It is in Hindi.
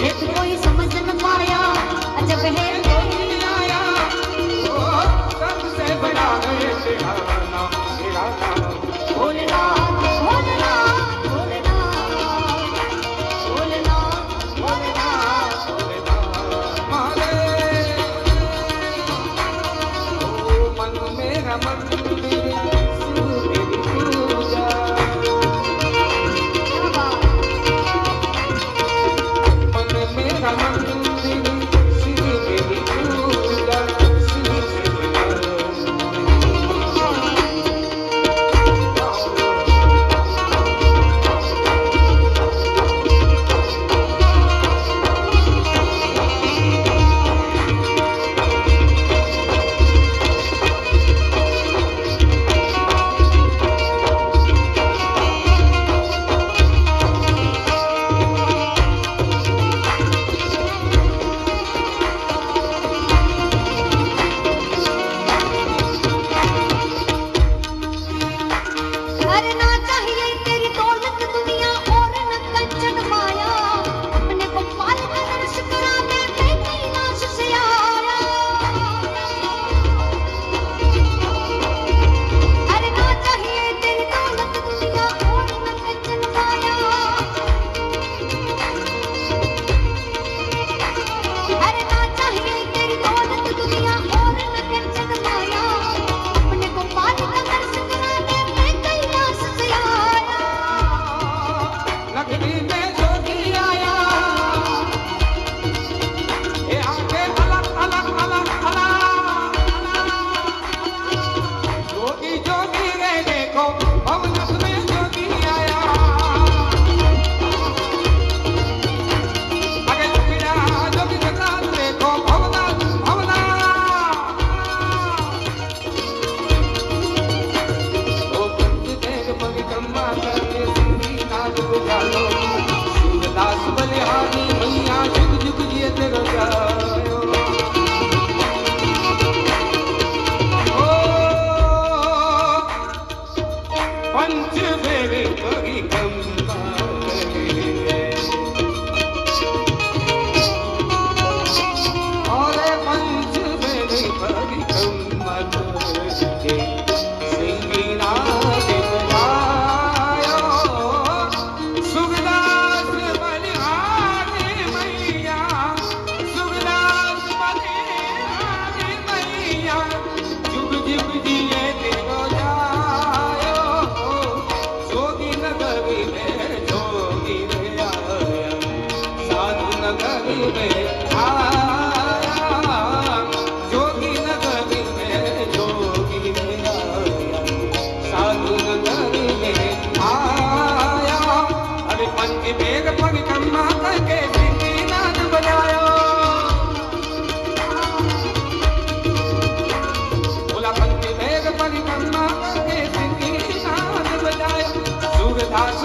एक कोई समझ न पाया अजब है कोई आया ओ सबसे बड़ा है तेरा नाम भोलेनाथ भोलेनाथ भोलेनाथ भोलेनाथ भोलेनाथ मन मेरा मंदिर शिव तेरी पूजा क्या बात मन मेरा मंदिर शिव तेरी पूजा शिव अरे ना चाहिए तेरी दौलत दुनिया और न कंचन माया अपने को पाल कर अर्श कराने मैं कैलाश से आया अरे ना चाहिए तेरी दौलत दुनिया और न कंचन माया अरे ना चाहिए तेरी दौलत दुनिया और न कंचन माया अपने को पाल कर अर्श कराने मैं कैलाश से आया लकड़ी में जोगी आया ये आगे अलग अलग अलग अलग जोगी जोगी रे देखो भवनस में जोगी आया आगे जोगिया जोगी के साथ देखो भवनाथ भवनाथ ओ पंचदेव परिक्रमा करके सिंधी नाद बजा लो शिवदास बलिहारी मैया जुग जुग जिए तेरो जायो ओ पंच फेरे परिक्रमा करे और पंच फेरे परिक्रमा करे सिंधी नाद बजायो सुखदास बलिहारी मैया सुखदास बलिहारी मैया जुग जुग जिए तेरो जायो जोगी नगरी में जोगी रे आया साधु नगरी में आया जोगी नगरी में जोगी रे आया साधु नगरी में आया अरे पंच बेग परिक्रमा करके सिंधी नाद बजायो बोला पंच बेग परिक्रमा करके सिंधी नाद बजायो सूरदास